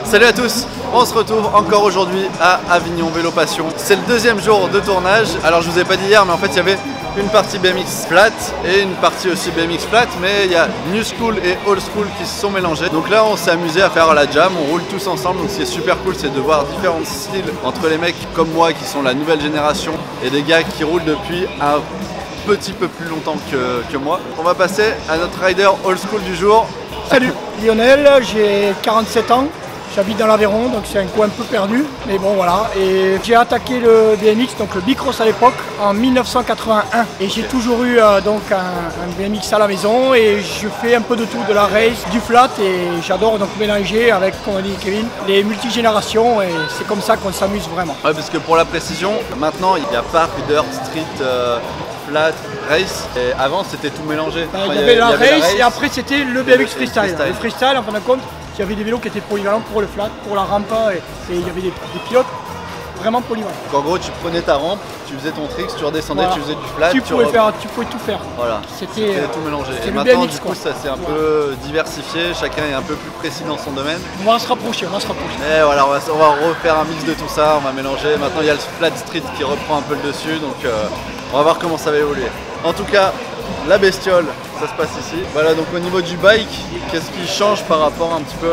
Salut à tous, on se retrouve encore aujourd'hui à Avignon Vélo Passion. C'est le deuxième jour de tournage. Alors je vous ai pas dit hier, mais en fait il y avait une partie BMX flat et une partie aussi BMX flat, mais il y a New School et Old School qui se sont mélangés. Donc là on s'est amusé à faire la jam, on roule tous ensemble. Donc ce qui est super cool, c'est de voir différents styles entre les mecs comme moi qui sont la nouvelle génération et des gars qui roulent depuis un petit peu plus longtemps que moi. On va passer à notre rider Old School du jour. Salut, Lionel, j'ai 47 ans. J'habite dans l'Aveyron, donc c'est un coin un peu perdu, mais bon voilà. Et j'ai attaqué le BMX, donc le Bicross à l'époque, en 1981. Et j'ai toujours eu donc un BMX à la maison et je fais un peu de tout, de la race, du flat, et j'adore donc mélanger avec, comme a dit Kevin, les multigénérations, et c'est comme ça qu'on s'amuse vraiment. Ouais, parce que pour la précision, maintenant il y a Park, Dirt, Street, Flat, Race, et avant c'était tout mélangé. Il y avait la race et après c'était le BMX freestyle. Le freestyle, en fin de compte, il y avait des vélos qui étaient polyvalents pour le flat, pour la rampe, et il y avait des pilotes vraiment polyvalents. Donc en gros, tu prenais ta rampe, tu faisais ton trick, tu redescendais, voilà. Tu faisais du flat. Tu pouvais tout faire. Voilà, c'était tout mélangé. Et maintenant, BMX, du coup, ça s'est un peu diversifié, chacun est un peu plus précis dans son domaine. On va se rapprocher, Et voilà, on va refaire un mix de tout ça, on va mélanger. Maintenant, il y a le flat street qui reprend un peu le dessus, donc on va voir comment ça va évoluer. En tout cas, la bestiole, ça se passe ici. Voilà, donc au niveau du bike, qu'est-ce qui change par rapport un petit peu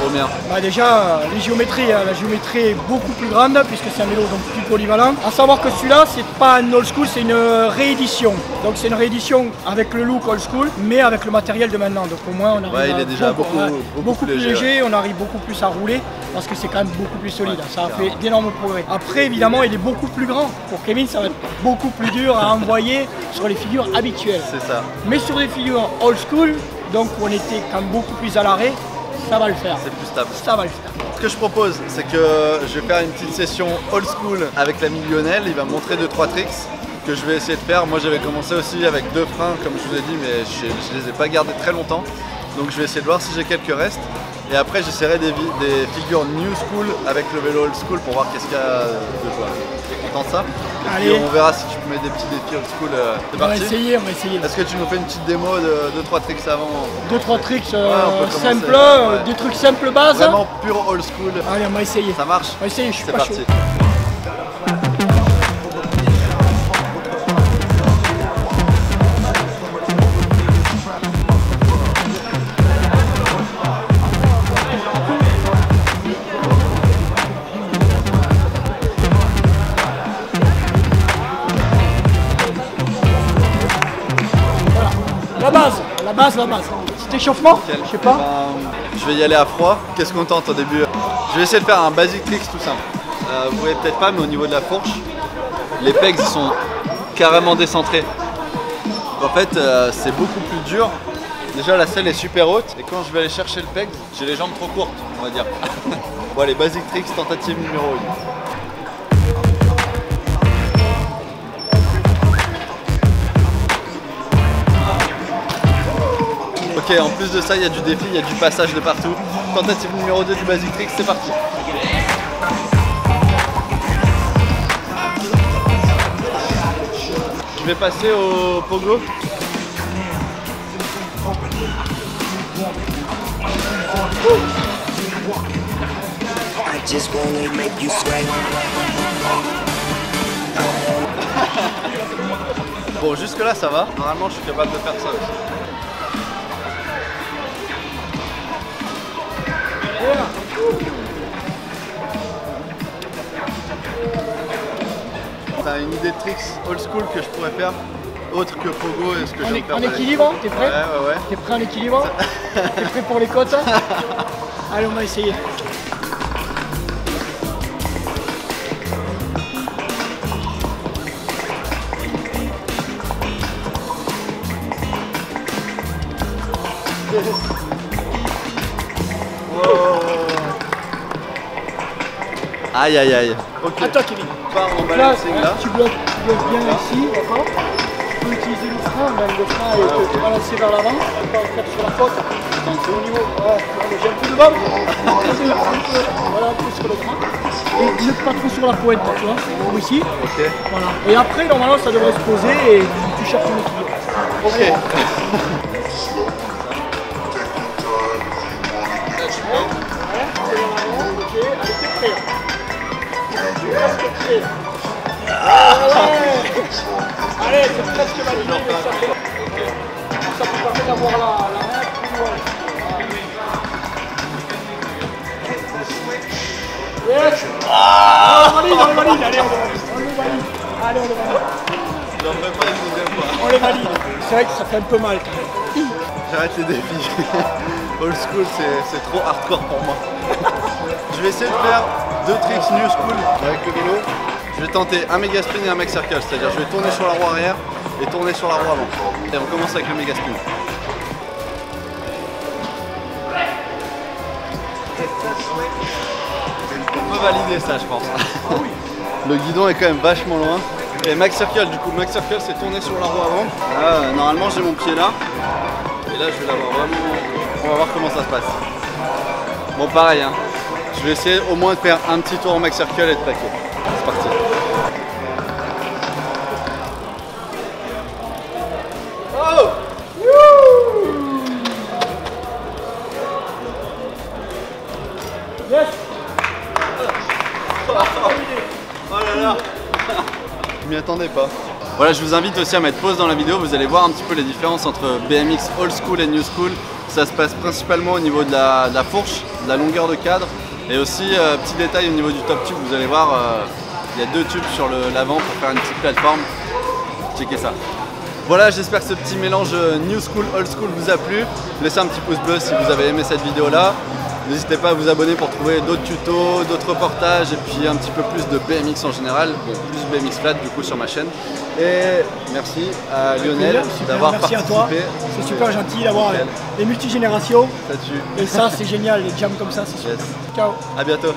au mien? Déjà, la géométrie est beaucoup plus grande puisque c'est un vélo donc plus polyvalent. À savoir que celui-là, c'est pas un old school, c'est une réédition. Donc c'est une réédition avec le look old school, mais avec le matériel de maintenant. Donc au moins, on arrive il est déjà beaucoup plus léger. On arrive beaucoup plus à rouler parce que c'est quand même beaucoup plus solide. Ça a fait d'énormes progrès. Après, évidemment, il est beaucoup plus grand. Pour Kevin, ça va être beaucoup plus dur à envoyer sur les figures habituelles. C'est ça. Mais sur des figures old school, donc on était quand même beaucoup plus à l'arrêt, ça va le faire. C'est plus stable. Ça va le faire. Ce que je propose, c'est que je vais faire une petite session old school avec l'ami Lionel. Il va me montrer 2-3 tricks que je vais essayer de faire. Moi, j'avais commencé aussi avec 2 freins, comme je vous ai dit, mais je les ai pas gardés très longtemps. Donc je vais essayer de voir si j'ai quelques restes. Et après, j'essaierai des figures new school avec le vélo old school pour voir qu'est-ce qu'il y a de quoi. T'es content de ça? Et puis on verra si tu peux mettre des petits défis old school. C'est parti. On va essayer. Est-ce que tu nous fais une petite démo de 2-3 tricks avant? 2-3 tricks simples, des trucs simples base. Vraiment pur old school. Allez, on va essayer. Ça marche? On va essayer, je suis pas parti. chaud. La base. Petit échauffement, je sais pas. Je vais y aller à froid. Qu'est-ce qu'on tente au début? Je vais essayer de faire un basic tricks tout simple. Vous voyez peut-être pas, mais au niveau de la fourche, les pegs ils sont carrément décentrés. En fait, c'est beaucoup plus dur. Déjà la selle est super haute et quand je vais aller chercher le peg, j'ai les jambes trop courtes, on va dire. Bon, les basic tricks, tentative numéro 1. Ok, en plus de ça, il y a du défi, il y a du passage de partout. Tentative numéro 2 du basic trick, c'est parti. Je vais passer au pogo. Bon, jusque là ça va. Normalement, je suis capable de faire ça aussi. T'as une idée de tricks old school que je pourrais faire autre que pogo et ce que je vais faire en équilibre, t'es prêt? Ouais. T'es prêt en équilibre? T'es prêt pour les côtes? Allez, on va essayer. Wow. Aïe aïe aïe. Ok. À toi Kevin. Tu bloques bien ici, d'accord? Tu peux utiliser le frein, même le frein est te balancer vers l'avant, tu peux faire sur la côte. C'est au niveau. J'ai un peu de bas. Voilà, un peu sur le frein. Et ne pas trop sur la pointe, tu vois. Ou ici. Ok. Voilà. Et après, normalement, ça devrait se poser et tu cherches ton équilibre. Ok. prêt. Presque prêt. Ouais. Allez, c'est presque validé, mais ça peut permettre d'avoir la main plus loin. Yes. On le valide, allez, on le valide. Allez, on le valide. J'en ferai pas une deuxième fois. On le valide. C'est vrai que ça fait un peu mal quand même. J'arrête les défis. Old school, c'est trop hardcore pour moi. Je vais essayer de faire 2 tricks new school avec le vélo. Je vais tenter un méga spin et un max circle, c'est-à-dire je vais tourner sur la roue arrière et tourner sur la roue avant. Et on commence avec le méga spin. On peut valider ça, je pense. Le guidon est quand même vachement loin. Et max circle, du coup, max circle c'est tourner sur la roue avant. Là, normalement j'ai mon pied là. Et là je vais l'avoir vraiment. On va voir comment ça se passe. Bon, pareil, hein. Je vais essayer au moins de faire un petit tour en max circle et de plaquer. C'est parti. Oh! Yes. Oh là là. Je m'y attendais pas. Voilà, je vous invite aussi à mettre pause dans la vidéo. Vous allez voir un petit peu les différences entre BMX old school et new school. Ça se passe principalement au niveau de la fourche, de la longueur de cadre. Et aussi, petit détail au niveau du top tube, vous allez voir, il y a 2 tubes sur l'avant pour faire une petite plateforme. Checkez ça. Voilà, j'espère que ce petit mélange new school, old school vous a plu. Laissez un petit pouce bleu si vous avez aimé cette vidéo là. N'hésitez pas à vous abonner pour trouver d'autres tutos, d'autres reportages et puis un petit peu plus de BMX en général. Bon, plus BMX flat du coup sur ma chaîne. Et merci à Lionel d'avoir participé. Merci à toi, c'est super gentil d'avoir les multigénérations. Ça tue. Et ça c'est génial, les jams comme ça c'est super. Yes. Ciao. À bientôt.